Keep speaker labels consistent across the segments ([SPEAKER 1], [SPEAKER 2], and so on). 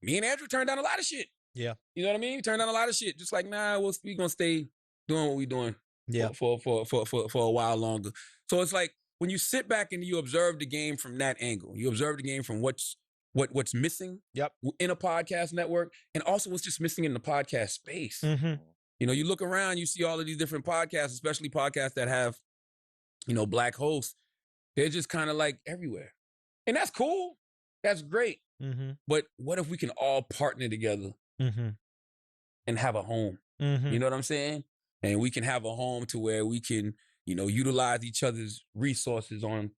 [SPEAKER 1] me and Andrew turned down a lot of shit.
[SPEAKER 2] Yeah.
[SPEAKER 1] You know what I mean? We turned down a lot of shit. Just like, nah, we gonna stay doing what we doing for a while longer. So it's like when you sit back and you observe the game from that angle, you observe the game from what's missing in a podcast network, and also what's just missing in the podcast space.
[SPEAKER 2] Mm-hmm.
[SPEAKER 1] You know, you look around, you see all of these different podcasts, especially podcasts that have, Black hosts. They're just kind of like everywhere. And that's cool. That's great.
[SPEAKER 2] Mm-hmm.
[SPEAKER 1] But what if we can all partner together and have a home?
[SPEAKER 2] Mm-hmm.
[SPEAKER 1] You know what I'm saying? And we can have a home to where we can, utilize each other's resources on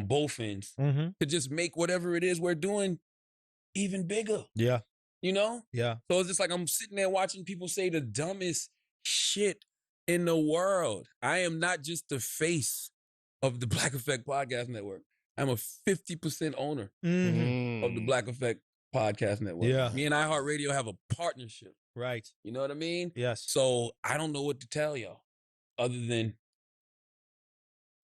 [SPEAKER 1] both ends to just make whatever it is we're doing even bigger.
[SPEAKER 2] Yeah.
[SPEAKER 1] Yeah. So it's just like I'm sitting there watching people say the dumbest shit in the world. I am not just the face of the Black Effect Podcast Network. I'm a 50% owner of the Black Effect Podcast Network.
[SPEAKER 2] Yeah.
[SPEAKER 1] Me and iHeart Radio have a partnership.
[SPEAKER 2] Right.
[SPEAKER 1] You know what I mean?
[SPEAKER 2] Yes.
[SPEAKER 1] So I don't know what to tell y'all other than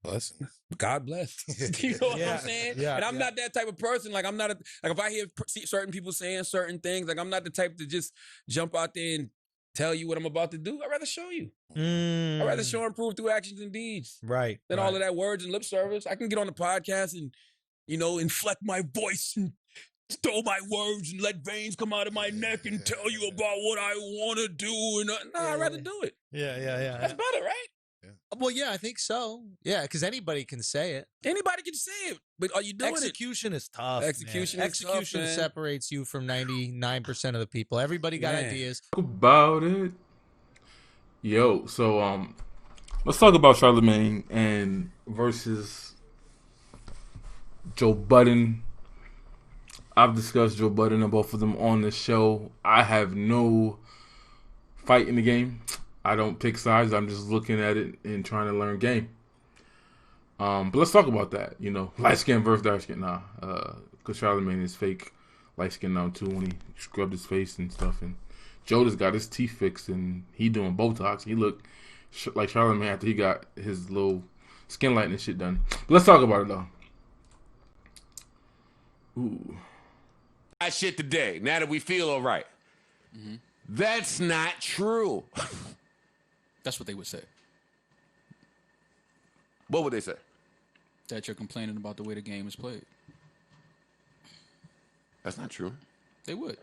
[SPEAKER 3] blessings.
[SPEAKER 1] God bless. You know what I'm saying?
[SPEAKER 2] Yeah,
[SPEAKER 1] and I'm not that type of person. Like I'm not if I hear certain people saying certain things, like I'm not the type to just jump out there and tell you what I'm about to do. I'd rather show you. I'd rather show and prove through actions and deeds.
[SPEAKER 2] Right.
[SPEAKER 1] Than all of that words and lip service. I can get on the podcast and, inflect my voice and throw my words and let veins come out of my neck and tell you about what I want to do. And I'd rather do it.
[SPEAKER 2] Yeah.
[SPEAKER 1] That's better, right?
[SPEAKER 2] Well, yeah, I think so. Yeah, because anybody can say it.
[SPEAKER 1] Anybody can say it, but are you doing
[SPEAKER 2] Execution is tough.
[SPEAKER 1] Execution
[SPEAKER 2] Execution separates you from 99% of the people. Everybody got ideas.
[SPEAKER 4] About it. Yo, so let's talk about Charlamagne and versus Joe Budden. I've discussed Joe Budden and both of them on the show. I have no fight in the game. I don't pick sides. I'm just looking at it and trying to learn game. But let's talk about that. Light skin versus dark skin. Nah, because Charlamagne is fake light skin now too when he scrubbed his face and stuff. And Joe just got his teeth fixed and he doing Botox. He looked like Charlamagne after he got his little skin lightening shit done. But let's talk about it though. Ooh.
[SPEAKER 5] That shit today. Now that we feel all right, that's not true.
[SPEAKER 6] That's what they would say.
[SPEAKER 5] What would they say?
[SPEAKER 6] That you're complaining about the way the game is played.
[SPEAKER 5] That's not true.
[SPEAKER 6] They would.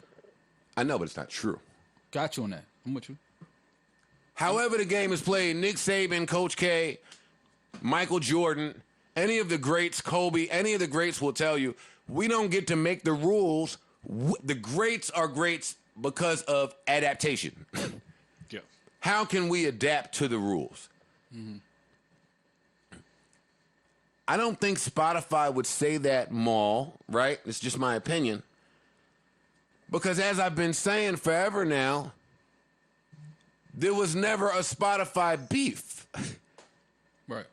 [SPEAKER 5] I know, but it's not true.
[SPEAKER 6] Got you on that. I'm with you.
[SPEAKER 5] However the game is played, Nick Saban, Coach K, Michael Jordan, any of the greats, Kobe, any of the greats will tell you, we don't get to make the rules. The greats are greats because of adaptation.
[SPEAKER 6] Yeah.
[SPEAKER 5] How can we adapt to the rules? I don't think Spotify would say that, Maul, right? It's just my opinion. Because as I've been saying forever now, there was never a Spotify beef.
[SPEAKER 6] Right.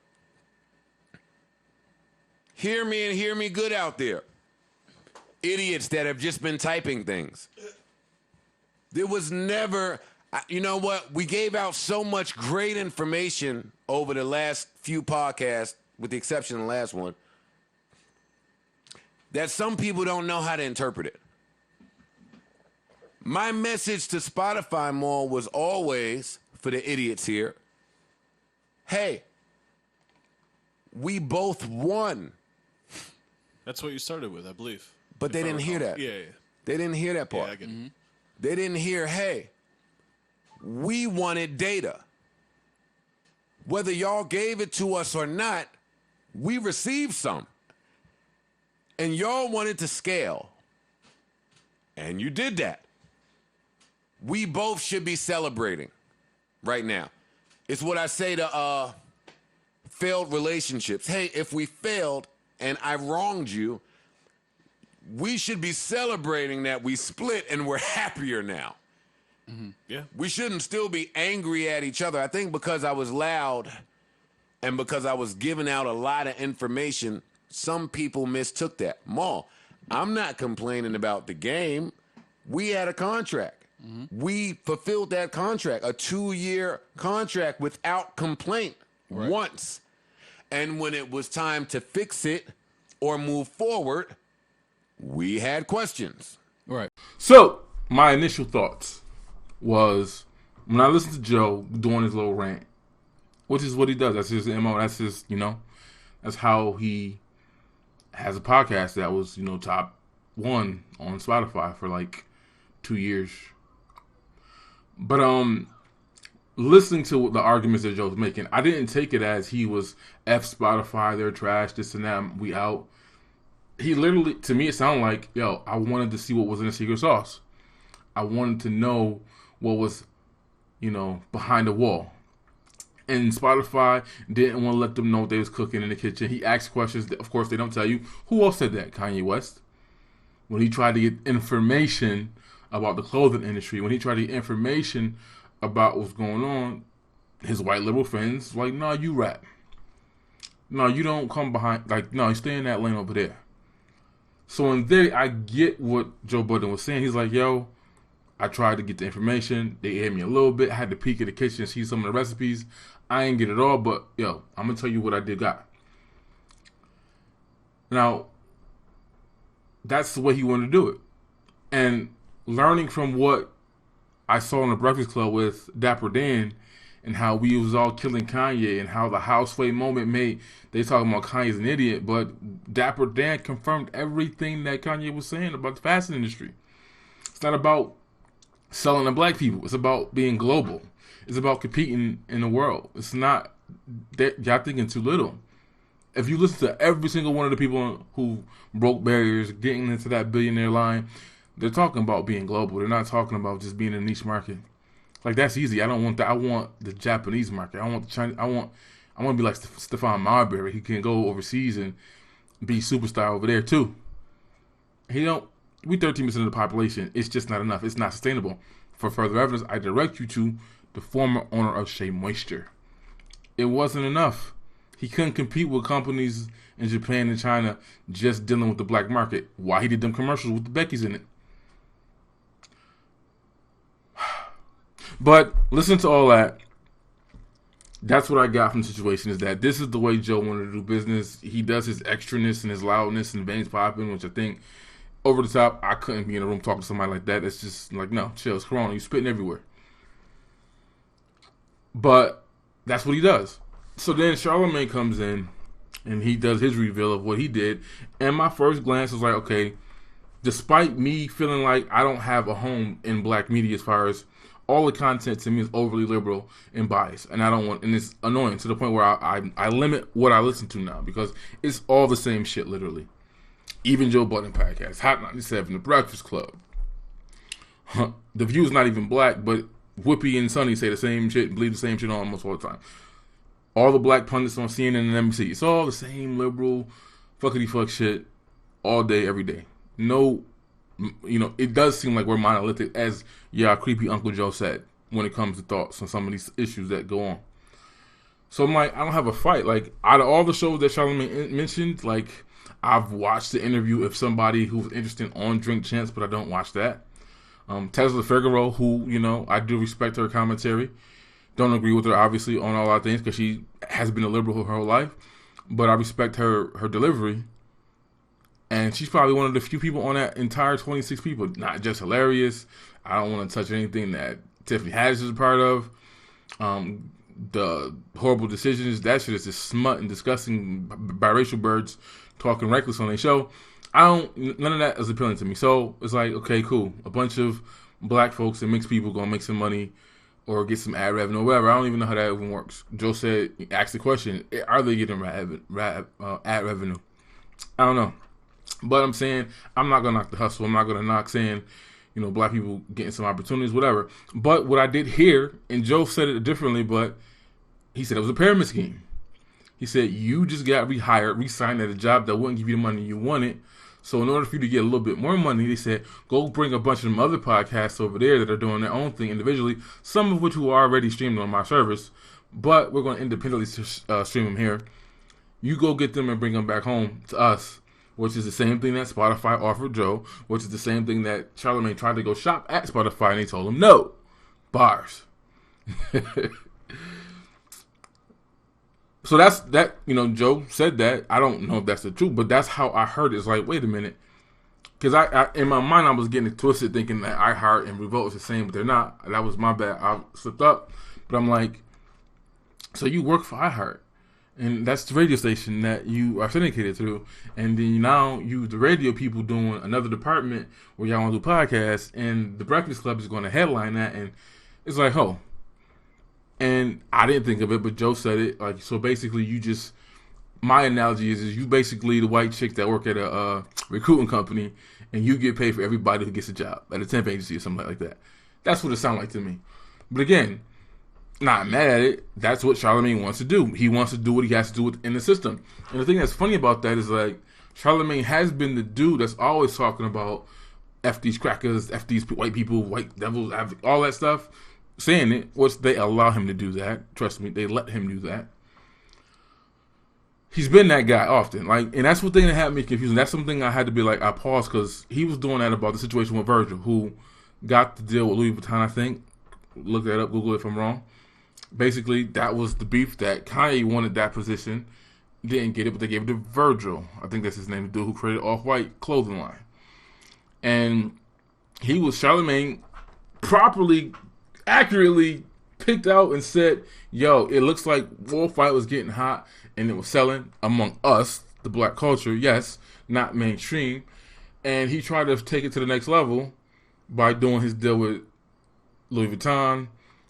[SPEAKER 5] Hear me and hear me good out there. Idiots that have just been typing things. There was never, you know what? We gave out so much great information over the last few podcasts, with the exception of the last one, that some people don't know how to interpret it. My message to Spotify Mall was always, for the idiots here, hey, we both won.
[SPEAKER 7] That's what you started with, I believe.
[SPEAKER 5] But they didn't hear that.
[SPEAKER 7] Yeah.
[SPEAKER 5] They didn't hear that part.
[SPEAKER 7] Yeah, I get it.
[SPEAKER 5] They didn't hear, hey, we wanted data. Whether y'all gave it to us or not, we received some. And y'all wanted to scale. And you did that. We both should be celebrating right now. It's what I say to failed relationships. Hey, if we failed and I wronged you, we should be celebrating that we split and we're happier now.
[SPEAKER 7] Yeah.
[SPEAKER 5] We shouldn't still be angry at each other. I think because I was loud and because I was giving out a lot of information, some people mistook that. Maul, I'm not complaining about the game. We had a contract. We fulfilled that contract, a 2-year contract without complaint once. And when it was time to fix it or move forward, we had questions.
[SPEAKER 6] Right.
[SPEAKER 4] So my initial thoughts was when I listened to Joe doing his little rant, which is what he does. That's his MO. That's his, that's how he has a podcast that was, top 1 on Spotify for like 2 years. But listening to the arguments that Joe was making, I didn't take it as he was F Spotify, they're trash, this and that, we out. He literally, to me, it sounded like, yo, I wanted to see what was in the secret sauce. I wanted to know what was, behind the wall. And Spotify didn't want to let them know what they was cooking in the kitchen. He asked questions. Of course, they don't tell you. Who else said that? Kanye West. When he tried to get information about the clothing industry, when he tried to get information about what's going on, his white liberal friends like, no, you rap. No, you don't come behind. Like, no, you stay in that lane over there. So in there, I get what Joe Budden was saying. He's like, yo, I tried to get the information. They gave me a little bit. I had to peek at the kitchen and see some of the recipes. I ain't get it all, but, yo, I'm going to tell you what I did got. Now, that's the way he wanted to do it. And learning from what I saw in the Breakfast Club with Dapper Dan and how we was all killing Kanye and how the Houseway moment made, they talking about Kanye's an idiot, but Dapper Dan confirmed everything that Kanye was saying about the fashion industry. It's not about selling to black people. It's about being global. It's about competing in the world. It's not that y'all thinking too little. If you listen to every single one of the people who broke barriers, getting into that billionaire line, they're talking about being global. They're not talking about just being in a niche market. Like, that's easy. I don't want that. I want the Japanese market. I want the Chinese. I want to be like Stephon Marbury. He can go overseas and be superstar over there too. We 13% of the population. It's just not enough. It's not sustainable. For further evidence, I direct you to the former owner of Shea Moisture. It wasn't enough. He couldn't compete with companies in Japan and China just dealing with the black market. Why he did them commercials with the Beckys in it. But listen to all that. That's what I got from the situation, is that this is the way Joe wanted to do business. He does his extraness and his loudness and veins popping, which I think over the top. I couldn't be in a room talking to somebody like that. It's just like, no, chill. It's Corona. You spitting everywhere. But that's what he does. So then Charlamagne comes in and he does his reveal of what he did. And my first glance was like, okay, despite me feeling like I don't have a home in black media as far as all the content to me is overly liberal and biased, and I don't want, and it's annoying to the point where I limit what I listen to now because it's all the same shit, literally. Even Joe Budden podcast, Hot 97, The Breakfast Club. The View's not even black, but Whoopi and Sonny say the same shit and believe the same shit almost all the time. All the black pundits on CNN and NBC, it's all the same liberal fuckity fuck shit all day, every day. No. It does seem like we're monolithic, as creepy Uncle Joe said, when it comes to thoughts on some of these issues that go on. So I'm like, I don't have a fight. Like, out of all the shows that Charlamagne mentioned, like, I've watched the interview of somebody who's interested on Drink Champs, but I don't watch that. Tesla Figaro, who, I do respect her commentary. Don't agree with her, obviously, on a lot of things, because she has been a liberal her whole life. But I respect her delivery. And she's probably one of the few people on that entire 26 people. Not just hilarious. I don't want to touch anything that Tiffany Haddish is a part of. The horrible decisions. That shit is just smut and disgusting biracial birds talking reckless on their show. None of that is appealing to me. So it's like, okay, cool. A bunch of black folks and mixed people gonna make some money or get some ad revenue or whatever. I don't even know how that even works. Joe said, asked the question, are they getting ad revenue? I don't know. But I'm saying, I'm not going to knock the hustle. I'm not going to knock saying, black people getting some opportunities, whatever. But what I did hear, and Joe said it differently, but he said it was a pyramid scheme. He said, you just got rehired, re-signed at a job that wouldn't give you the money you wanted. So in order for you to get a little bit more money, they said, go bring a bunch of them other podcasts over there that are doing their own thing individually, some of which were already streamed on my service, but we're going to independently stream them here. You go get them and bring them back home to us. Which is the same thing that Spotify offered Joe, which is the same thing that Charlamagne tried to go shop at Spotify, and they told him no. Bars. So that's that. Joe said that. I don't know if that's the truth, but that's how I heard it. It's like, wait a minute. Because I in my mind I was getting it twisted, thinking that iHeart and Revolt is the same, but they're not. That was my bad. I slipped up. But I'm like, so you work for iHeart, and that's the radio station that you are syndicated through, and then now you the radio people doing another department where y'all want to do podcasts, and the Breakfast Club is going to headline that, and it's like, oh. And I didn't think of it, but Joe said it. Like, so basically, you just. My analogy is you basically the white chick that work at a recruiting company, and you get paid for everybody who gets a job at a temp agency or something like that. That's what it sounds like to me. But again, not mad at it. That's what Charlamagne wants to do. He wants to do what he has to do in the system. And the thing that's funny about that is like Charlamagne has been the dude that's always talking about F these crackers, F these white people, white devils, all that stuff, saying it, which they allow him to do that. Trust me, they let him do that. He's been that guy often, like, and that's one thing that had me confused. That's something I had to be like, I paused because he was doing that about the situation with Virgil, who got the deal with Louis Vuitton. I think, look that up, Google it if I'm wrong. Basically, that was the beef that Kanye wanted that position, didn't get it, but they gave it to Virgil. I think that's his name, the dude who created Off-White clothing line, and he was Charlamagne properly, accurately picked out and said, "Yo, it looks like Off-White was getting hot." And it was selling among us, the black culture, yes, not mainstream. And he tried to take it to the next level by doing his deal with Louis Vuitton.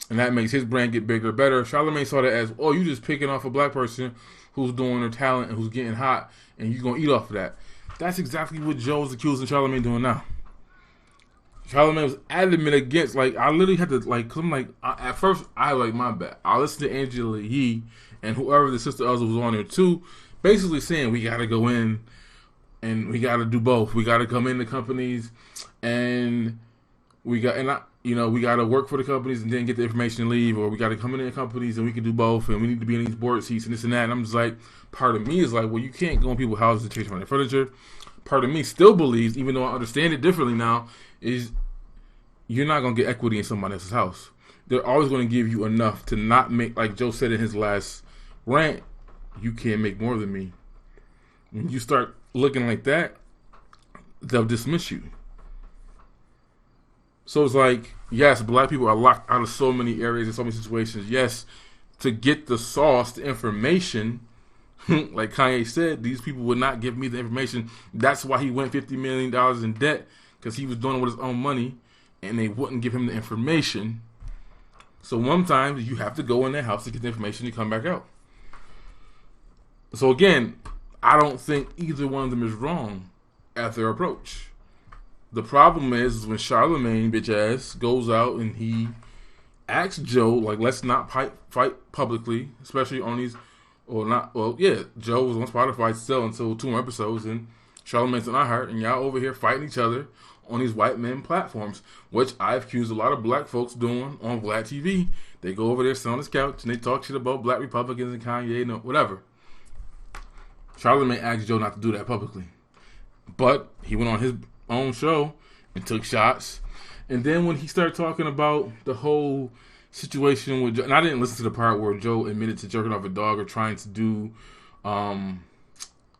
[SPEAKER 4] And that makes his brand get bigger, better. Charlamagne saw that as, oh, you just picking off a black person who's doing their talent and who's getting hot, and you're going to eat off of that. That's exactly what Joe's accusing Charlamagne doing now. Charlamagne was adamant against, like, I literally had to, like, cause I'm like, at first, I like, my bad. I listened to Angela Yee and whoever the sister Elza was on there too, basically saying we got to go in and we got to do both. We got to come into companies and we got to work for the companies and then get the information and leave, or we got to come into companies and we can do both, and we need to be in these board seats and this and that. And I'm just like, part of me is like, well, you can't go in people's houses and change their furniture. Part of me still believes, even though I understand it differently now, is you're not going to get equity in somebody else's house. They're always going to give you enough to not make, like Joe said in his last rant, you can't make more than me. When you start looking like that, they'll dismiss you. So it's like, yes, black people are locked out of so many areas and so many situations. Yes, to get the sauce, the information, like Kanye said, these people would not give me the information. That's why he went $50 million in debt, because he was doing it with his own money, and they wouldn't give him the information. So sometimes you have to go in their house to get the information and come back out. So again, I don't think either one of them is wrong at their approach. The problem is when Charlamagne, bitch ass, goes out and he asks Joe, like, let's not fight publicly, especially on these, or not, well, yeah, Joe was on Spotify still until 2 more episodes, and Charlamagne's on iHeart, and y'all over here fighting each other on these white men platforms, which I've accused a lot of black folks doing on Vlad TV. They go over there, sit on his couch, and they talk shit about black Republicans and Kanye and whatever. Charlamagne asked Joe not to do that publicly. But he went on his own show and took shots. And then when he started talking about the whole situation with Joe, and I didn't listen to the part where Joe admitted to jerking off a dog or trying to do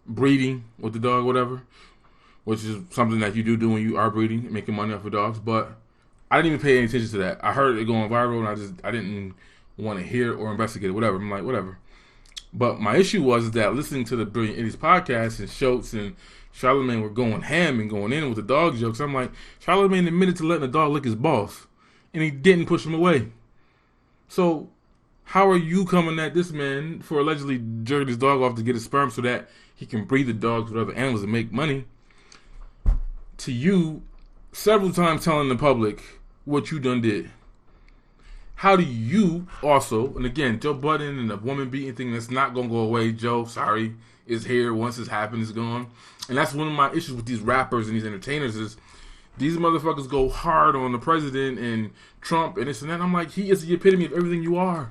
[SPEAKER 4] breeding with the dog, whatever, which is something that you do when you are breeding, making money off of dogs. But I didn't even pay any attention to that. I heard it going viral, and I didn't want to hear it or investigate it, whatever. I'm like, whatever. But my issue was that listening to the Brilliant Idiots podcast and Schultz and Charlamagne were going ham and going in with the dog jokes. I'm like, Charlamagne admitted to letting the dog lick his balls, and he didn't push him away. So how are you coming at this man for allegedly jerking his dog off to get his sperm so that he can breed the dogs with other animals and make money? To you, several times telling the public what you done did. How do you also, and again, Joe Budden and the woman beating thing, that's not going to go away. Joe, sorry, is here. Once it's happened, it's gone. And that's one of my issues with these rappers and these entertainers is these motherfuckers go hard on the president and Trump and this and that. I'm like, he is the epitome of everything you are.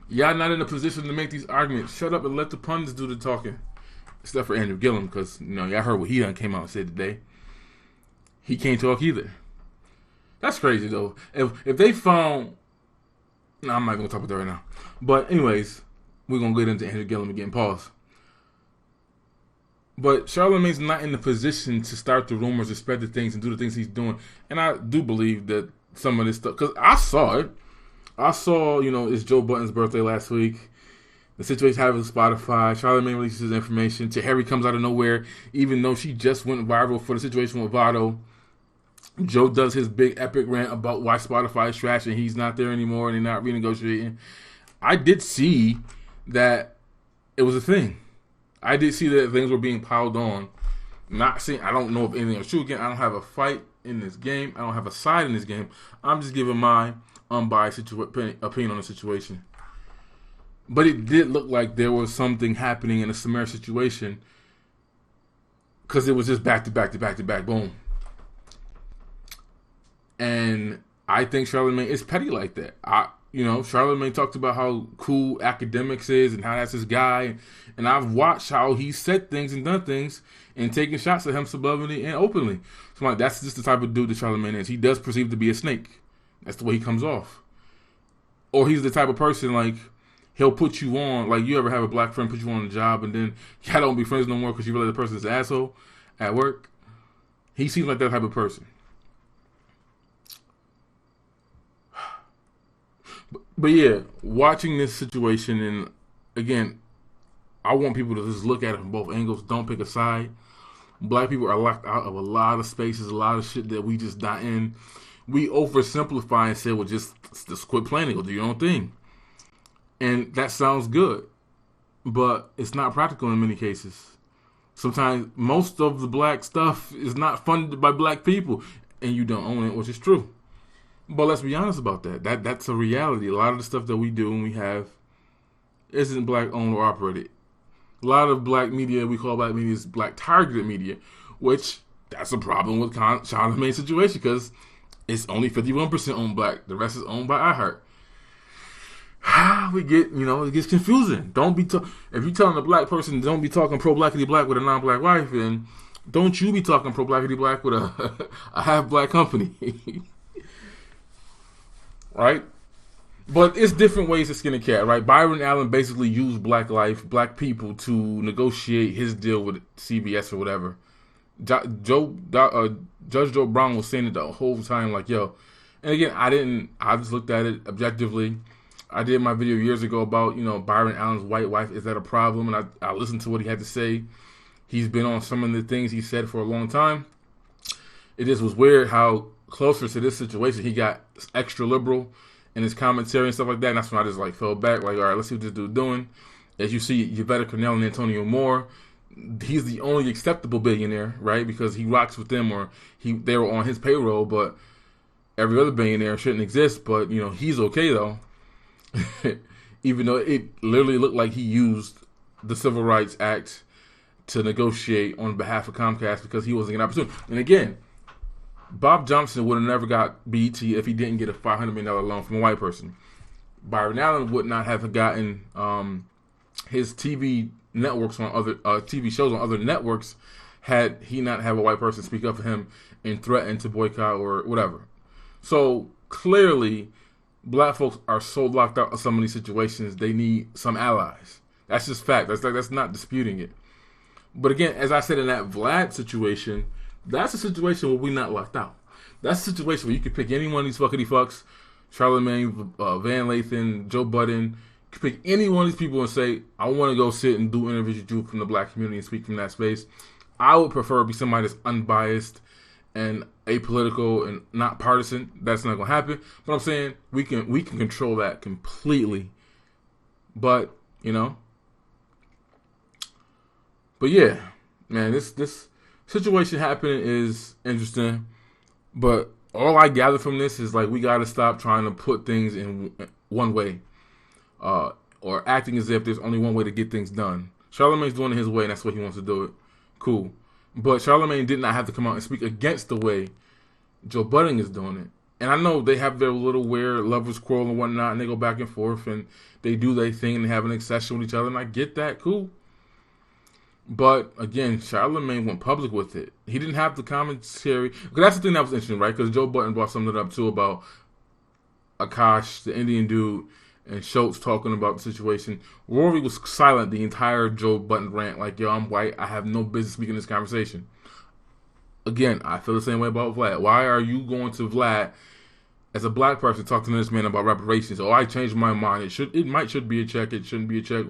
[SPEAKER 4] Y'all not in a position to make these arguments. Shut up and let the pundits do the talking. Except for Andrew Gillum, because, y'all heard what he done came out and said today. He can't talk either. That's crazy, though. If they found... No, I'm not going to talk about that right now. But anyways, we're going to get into Andrew Gillum again. Pause. But Charlamagne's not in the position to start the rumors, to spread the things, and do the things he's doing. And I do believe that some of this stuff, because I saw it. I saw, it's Joe Budden's birthday last week. The situation happened with Spotify. Charlamagne releases his information. Harry comes out of nowhere, even though she just went viral for the situation with Votto. Joe does his big epic rant about why Spotify is trash and he's not there anymore and they're not renegotiating. I did see that it was a thing. I did see that things were being piled on. Not saying, I don't know if anything is true. Again, I don't have a fight in this game. I don't have a side in this game. I'm just giving my unbiased opinion on the situation. But it did look like there was something happening in a Samara situation, because it was just back to back to back to back, boom. And I think Charlamagne is petty like that. Charlamagne talked about how cool academics is and how that's his guy. And I've watched how he said things and done things and taken shots at him subliminally and openly. So I'm like, that's just the type of dude that Charlamagne is. He does perceive to be a snake. That's the way he comes off. Or he's the type of person, like, he'll put you on, like, you ever have a black friend put you on a job and then y'all don't be friends no more because you realize the person's an asshole at work? He seems like that type of person. But yeah, watching this situation, and again, I want people to just look at it from both angles. Don't pick a side. Black people are locked out of a lot of spaces, a lot of shit that we just not in. We oversimplify and say, well, just quit playing, go do your own thing. And that sounds good, but it's not practical in many cases. Sometimes most of the black stuff is not funded by black people, and you don't own it, which is true. But let's be honest about that. That's a reality. A lot of the stuff that we do and we have isn't black owned or operated. A lot of black media, we call black media, is black targeted media, which that's a problem with Charlamagne's situation, because it's only 51% owned black. The rest is owned by iHeart. We get, it gets confusing. Don't be if you're telling a black person don't be talking pro-blackity black with a non-black wife, then don't you be talking pro-blackity black with a half-black company. Right? But it's different ways to skin a cat, right? Byron Allen basically used black people to negotiate his deal with CBS or whatever. Judge Joe Brown was saying it the whole time, like, yo. And again, I just looked at it objectively. I did my video years ago about, Byron Allen's white wife. Is that a problem? And I listened to what he had to say. He's been on some of the things he said for a long time. It just was weird how closer to this situation he got extra liberal in his commentary and stuff like that. And that's when I just fell back. Like, all right, let's see what this dude's doing. As you see, Yvette Cornell and Antonio Moore, he's the only acceptable billionaire, right? Because he rocks with them, or they were on his payroll, but every other billionaire shouldn't exist. But, he's okay though. Even though it literally looked like he used the Civil Rights Act to negotiate on behalf of Comcast because he wasn't an opportunity. And again, Bob Johnson would have never got BET if he didn't get a $500 million loan from a white person. Byron Allen would not have gotten his TV networks on other TV shows on other networks had he not have a white person speak up for him and threaten to boycott or whatever. So clearly, black folks are so locked out of some of these situations, they need some allies. That's just fact. That's not disputing it. But again, as I said in that Vlad situation, that's a situation where we're not locked out. That's a situation where you can pick any one of these fuckity fucks, Charlamagne, Van Lathan, Joe Budden. You can pick any one of these people and say, I want to go sit and do interviews with you from the black community and speak from that space. I would prefer to be somebody that's unbiased and apolitical and not partisan. That's not going to happen. But I'm saying we can control that completely. But, But yeah, man, this situation happening is interesting, but all I gather from this is we got to stop trying to put things in one way, or acting as if there's only one way to get things done. Charlamagne's doing it his way, and that's what he wants to do it. Cool, but Charlamagne did not have to come out and speak against the way Joe Budden is doing it. And I know they have their little weird lovers quarrel and whatnot, and they go back and forth, and they do their thing and they have an obsession with each other, and I get that, cool. But again, Charlamagne went public with it. He didn't have the commentary. Because that's the thing that was interesting, right? Because Joe Budden brought something up too about Akash, the Indian dude, and Schultz talking about the situation. Rory was silent the entire Joe Budden rant, like, yo, I'm white, I have no business speaking this conversation. Again, I feel the same way about Vlad. Why are you going to Vlad as a black person talking to this man about reparations? Oh, I changed my mind. It should be a check. It shouldn't be a check.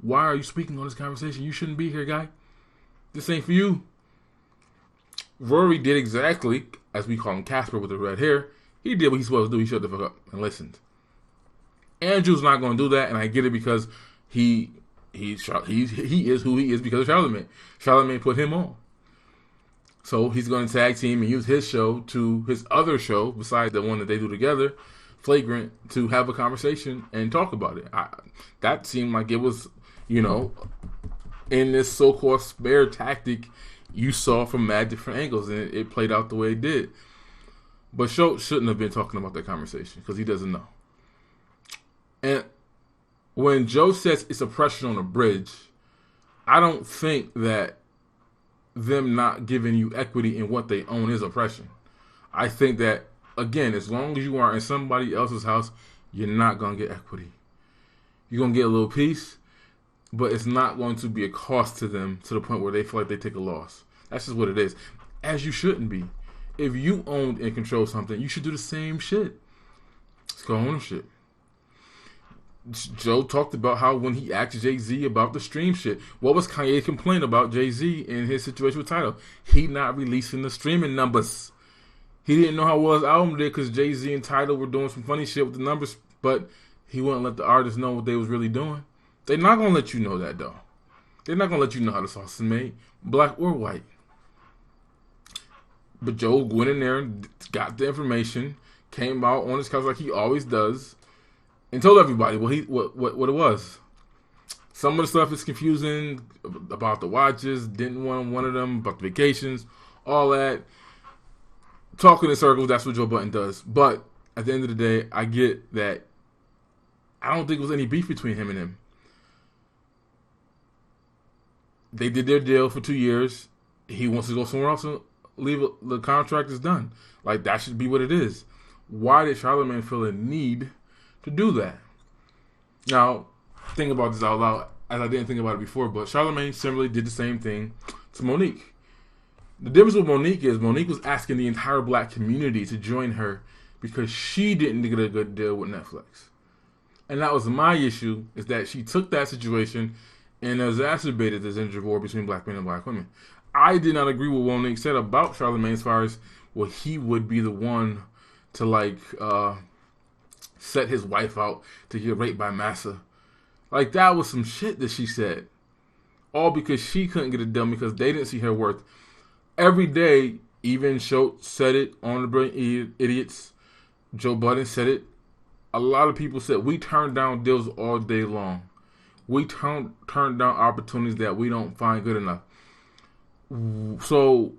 [SPEAKER 4] Why are you speaking on this conversation? You shouldn't be here, guy. This ain't for you. Rory did exactly, as we call him Casper with the red hair, he did what he's supposed to do. He shut the fuck up and listened. Andrew's not going to do that, and I get it because he is who he is because of Charlamagne. Charlamagne put him on. So he's going to tag team and use his show to his other show, besides the one that they do together, Flagrant, to have a conversation and talk about it. That seemed like it was, in this so-called spare tactic you saw from mad different angles, and it played out the way it did. But Schultz shouldn't have been talking about that conversation because he doesn't know. And when Joe says it's oppression on a bridge, I don't think that them not giving you equity in what they own is oppression. I think that, again, as long as you are in somebody else's house, you're not going to get equity. You're going to get a little piece, but it's not going to be a cost to them to the point where they feel like they take a loss. That's just what it is. As you shouldn't be. If you own and control something, you should do the same shit. It's called ownership. Joe talked about how when he asked Jay-Z about the stream shit, what was Kanye's complaint about Jay-Z in his situation with Tidal? He not releasing the streaming numbers. He didn't know how well his album did because Jay-Z and Tidal were doing some funny shit with the numbers, but he wouldn't let the artists know what they was really doing. They're not going to let you know that, though. They're not going to let you know how the sauce is made, black or white. But Joe went in there and got the information, came out on his couch like he always does, and told everybody what it was. Some of the stuff is confusing about the watches, didn't want one of them, about the vacations, all that. Talking in circles, that's what Joe Budden does. But at the end of the day, I get that I don't think there was any beef between him and him. They did their deal for 2 years. He wants to go somewhere else and leave the contract is done. Like, that should be what it is. Why did Charlamagne feel a need to do that? Now, think about this out loud, as I didn't think about it before, but Charlamagne similarly did the same thing to Monique. The difference with Monique is Monique was asking the entire black community to join her because she didn't get a good deal with Netflix. And that was my issue, is that she took that situation and exacerbated this gender war between black men and black women. I did not agree with what Monique said about Charlamagne as far as, well, he would be the one to, set his wife out to get raped by Massa. Like, that was some shit that she said. All because she couldn't get it done because they didn't see her worth. Every day, even Schultz said it on The Brilliant Idiots. Joe Budden said it. A lot of people said, we turn down deals all day long. We turn down opportunities that we don't find good enough. So,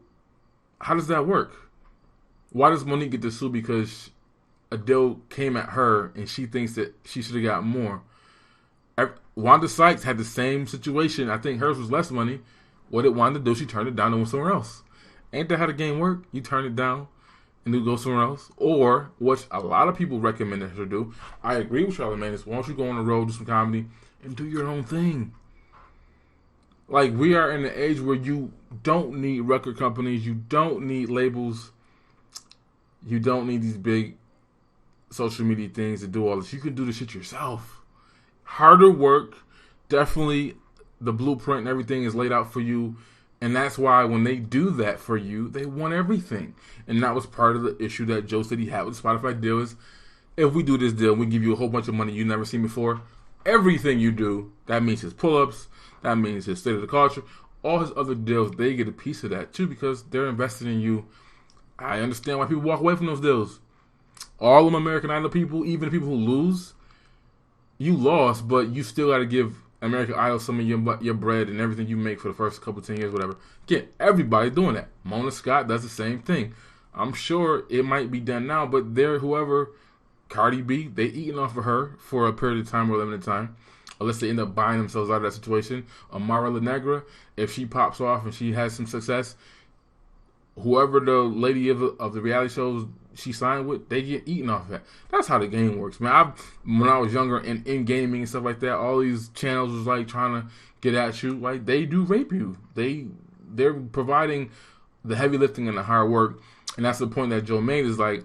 [SPEAKER 4] how does that work? Why does Monique get to sue because a deal came at her and she thinks that she should have got more? Wanda Sykes had the same situation. I think hers was less money. What did Wanda do? She turned it down and went somewhere else. Ain't that how the game work? You turn it down and you go somewhere else. Or, what a lot of people recommend her to do, I agree with Charlamagne, is why don't you go on the road, do some comedy, and do your own thing. Like, we are in an age where you don't need record companies, you don't need labels, you don't need these big social media things to do all this. You can do the shit yourself. Harder work, definitely the blueprint and everything is laid out for you. And that's why when they do that for you, they want everything. And that was part of the issue that Joe said he had with the Spotify deal is, if we do this deal, we give you a whole bunch of money you've never seen before. Everything you do, that means his pull-ups, that means his state of the culture, all his other deals, they get a piece of that too because they're invested in you. I understand why people walk away from those deals. All them American Idol people, even the people who lose, you lost, but you still got to give American Idol some of your bread and everything you make for the first couple 10 years, whatever. Again, everybody doing that. Mona Scott does the same thing. I'm sure it might be done now, but whoever, Cardi B, they eating off of her for a period of time or a limited time, unless they end up buying themselves out of that situation. Amara La Negra, if she pops off and she has some success, whoever the lady of the reality shows she signed with, they get eaten off that. That's how the game works, man. When I was younger and in gaming and stuff like that, all these channels was like trying to get at you. Like, they do rape you. They're providing the heavy lifting and the hard work. And that's the point that Joe made, is like,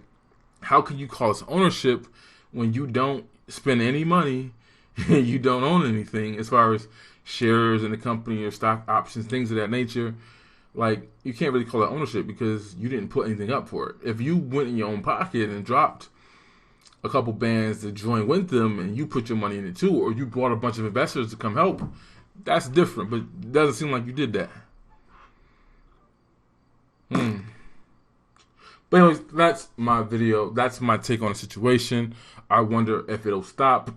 [SPEAKER 4] how can you call this ownership when you don't spend any money and you don't own anything as far as shares in the company or stock options, things of that nature? Like, you can't really call that ownership because you didn't put anything up for it. If you went in your own pocket and dropped a couple bands to join with them and you put your money in it too, or you brought a bunch of investors to come help, that's different. But it doesn't seem like you did that. But anyways, that's my video. That's my take on the situation. I wonder if it'll stop.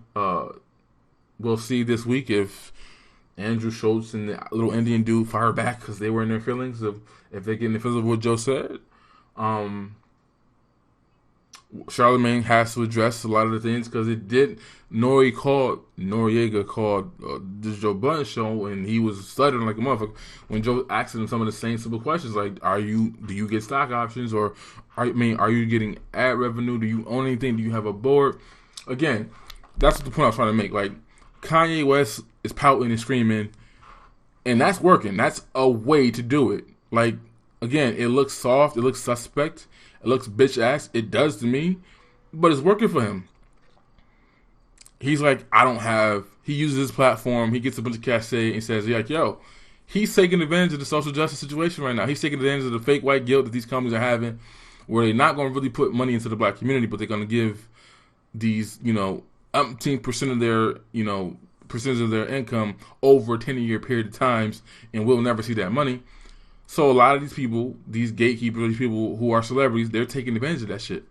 [SPEAKER 4] We'll see this week if Andrew Schultz and the little Indian dude fire back because they were in their feelings, of if they get in the feelings of what Joe said. Charlamagne has to address a lot of the things because it did. Noriega called the Joe Budden show, and he was stuttering like a motherfucker when Joe asked him some of the same simple questions like, do you get stock options, or are you getting ad revenue? Do you own anything? Do you have a board? Again, that's the point I was trying to make. Like, Kanye West is pouting and screaming, and that's working. That's a way to do it. Like, again, it looks soft, it looks suspect, it looks bitch ass. It does to me, but it's working for him. He's like, he uses his platform, he gets a bunch of cachet and says, like, yo, he's taking advantage of the social justice situation right now. He's taking advantage of the fake white guilt that these companies are having, where they're not going to really put money into the black community, but they're going to give these, umpteen percent of their, percentage of their income over a 10-year period of times, and we'll never see that money. So a lot of these people, these gatekeepers, these people who are celebrities, they're taking advantage of that shit.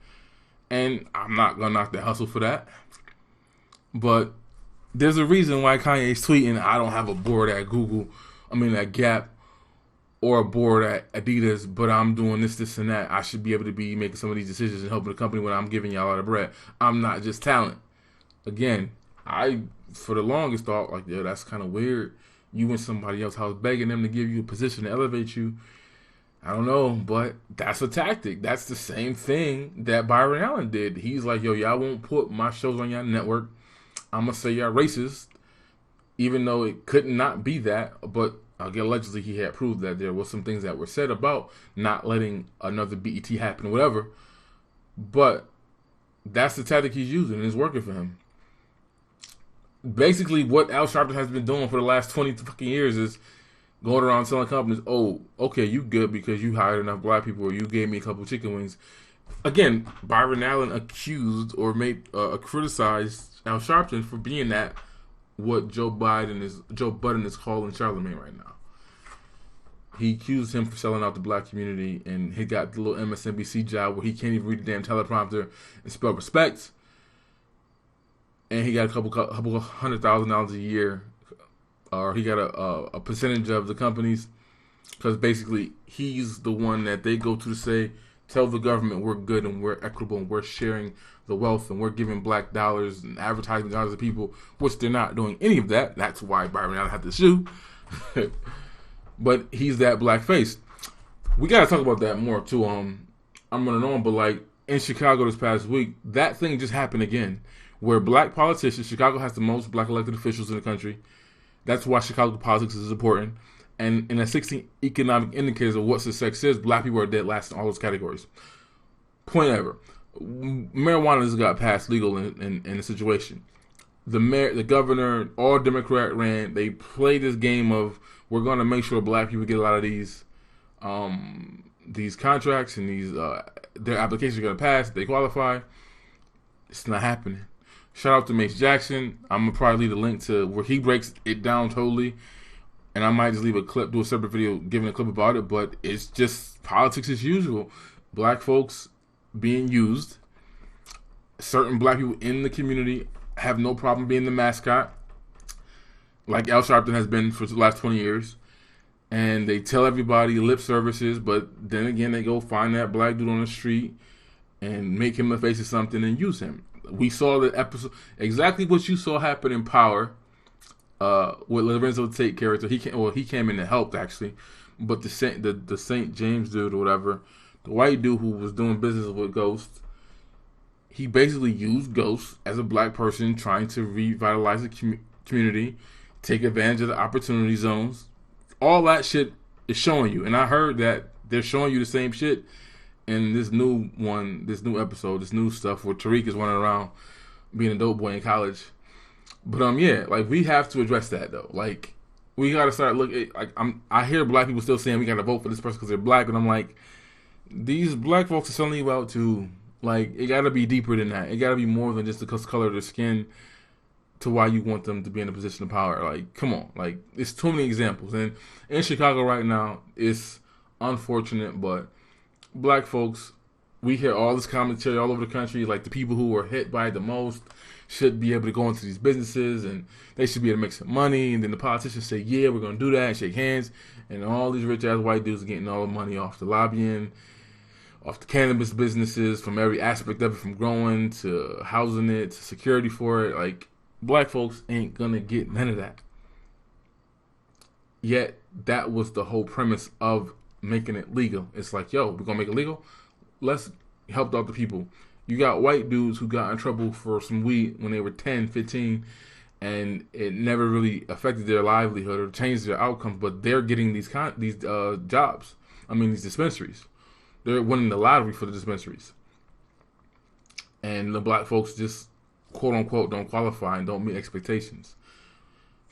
[SPEAKER 4] And I'm not going to knock the hustle for that. But there's a reason why Kanye's tweeting, I don't have a board at at Gap, or a board at Adidas, but I'm doing this, and that. I should be able to be making some of these decisions and helping the company when I'm giving y'all a lot of bread. I'm not just talent. Again, I, for the longest, thought, like, yeah, that's kind of weird. You in somebody else's house begging them to give you a position to elevate you. I don't know, but that's a tactic. That's the same thing that Byron Allen did. He's like, yo, y'all won't put my shows on y'all network. I'm going to say y'all racist, even though it could not be that. But again, allegedly, he had proved that there was some things that were said about not letting another BET happen or whatever. But that's the tactic he's using, and it's working for him. Basically, what Al Sharpton has been doing for the last 20 fucking years is going around telling companies, oh, okay, you good because you hired enough black people, or you gave me a couple chicken wings. Again, Byron Allen accused or criticized Al Sharpton for being that what Joe Budden is calling Charlamagne right now. He accused him for selling out the black community, and he got the little MSNBC job where he can't even read the damn teleprompter and spell respect. And he got a couple $100,000 a year, or he got a percentage of the companies, because basically he's the one that they go to say, tell the government we're good and we're equitable and we're sharing the wealth and we're giving black dollars and advertising dollars to people, which they're not doing any of that. That's why Byron Allen had to sue. But he's that black face. We got to talk about that more too. I'm running on, but like in Chicago this past week, that thing just happened again, where black politicians, Chicago has the most black elected officials in the country. That's why Chicago politics is important. And in the 16 economic indicators of what success is, black people are dead last in all those categories. Point ever. Marijuana has got passed legal in the situation. The mayor, the governor, all Democrat ran. They play this game of, we're going to make sure black people get a lot of these contracts, and their applications are going to pass. They qualify. It's not happening. Shout out to Mace Jackson. I'm going to probably leave a link to where he breaks it down totally. And I might just leave a clip, do a separate video giving a clip about it. But it's just politics as usual. Black folks being used. Certain black people in the community have no problem being the mascot, like Al Sharpton has been for the last 20 years. And they tell everybody lip services, but then again, they go find that black dude on the street and make him the face of something and use him. We saw the episode, exactly what you saw happen in Power with Lorenzo Tate character. He came in to help, actually. But the St. James dude or whatever The white dude who was doing business with Ghost, he basically used Ghost as a black person trying to revitalize the community, take advantage of the opportunity zones. All that shit is showing you. And I heard that they're showing you the same shit in this new one, this new episode, this new stuff where Tariq is running around being a dope boy in college. But yeah, like we have to address that though. Like we got to start looking. Like I hear black people still saying we got to vote for this person because they're black, and I'm like, these black folks are selling you out too. Like it got to be deeper than that. It got to be more than just the color of their skin to why you want them to be in a position of power. Like come on, like it's too many examples. And in Chicago right now, it's unfortunate, but black folks, we hear all this commentary all over the country. Like the people who were hit by it the most should be able to go into these businesses and they should be able to make some money. And then the politicians say, yeah, we're going to do that and shake hands. And all these rich ass white dudes are getting all the money off the lobbying, off the cannabis businesses, from every aspect of it, from growing to housing it to security for it. Like black folks ain't going to get none of that. Yet that was the whole premise of making it legal. It's like, yo, we're going to make it legal. Let's help out the people. You got white dudes who got in trouble for some weed when they were 10, 15, and it never really affected their livelihood or changed their outcomes, but they're getting these jobs. I mean, these dispensaries. They're winning the lottery for the dispensaries. And the black folks just, quote unquote, don't qualify and don't meet expectations.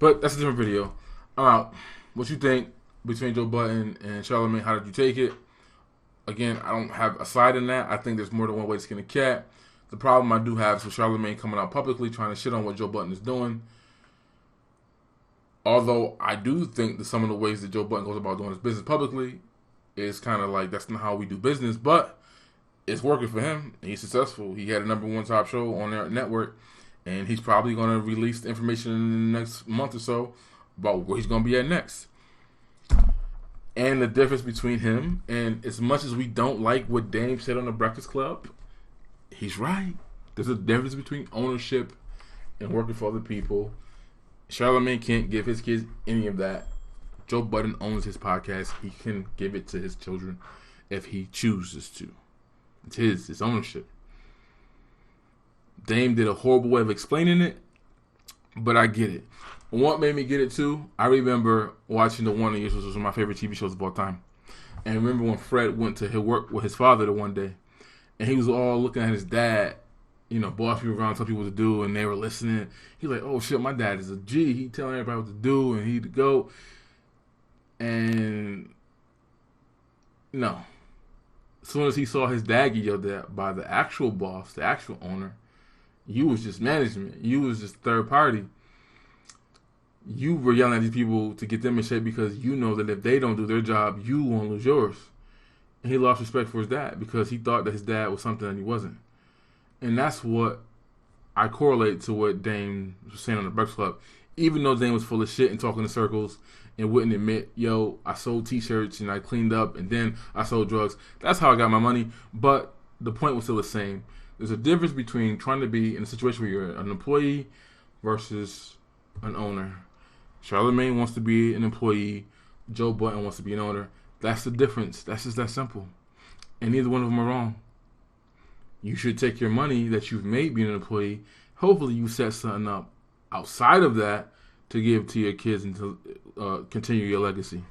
[SPEAKER 4] But that's a different video. What you think between Joe Budden and Charlamagne? How did you take it? Again, I don't have a side in that. I think there's more than one way to skin a cat. The problem I do have is with Charlamagne coming out publicly trying to shit on what Joe Budden is doing. Although I do think that some of the ways that Joe Budden goes about doing his business publicly is kind of like, that's not how we do business, but it's working for him. He's successful. He had a #1 top show on their network, and he's probably going to release the information in the next month or so about where he's going to be at next. And the difference between him, and as much as we don't like what Dame said on the Breakfast Club, he's right. There's a difference between ownership and working for other people. Charlamagne can't give his kids any of that. Joe Budden owns his podcast. He can give it to his children if he chooses to. It's his. It's ownership. Dame did a horrible way of explaining it, but I get it. What made me get it too, I remember watching The Wonder Years, which was one of my favorite TV shows of all time. And I remember when Fred went to work with his father the one day, and he was all looking at his dad, boss people around, tell people what to do, and they were listening. He's like, oh shit, my dad is a G. He telling everybody what to do, and he to go. And no. As soon as he saw his dad get yelled at by the actual boss, the actual owner, you was just management. You was just third party. You were yelling at these people to get them in shape because you know that if they don't do their job, you won't lose yours. And he lost respect for his dad because he thought that his dad was something that he wasn't. And that's what I correlate to what Dame was saying on the Breakfast Club. Even though Dame was full of shit and talking in circles and wouldn't admit, yo, I sold t-shirts and I cleaned up and then I sold drugs. That's how I got my money. But the point was still the same. There's a difference between trying to be in a situation where you're an employee versus an owner. Charlamagne wants to be an employee. Joe Budden wants to be an owner. That's the difference. That's just that simple. And neither one of them are wrong. You should take your money that you've made being an employee. Hopefully you set something up outside of that to give to your kids and to continue your legacy.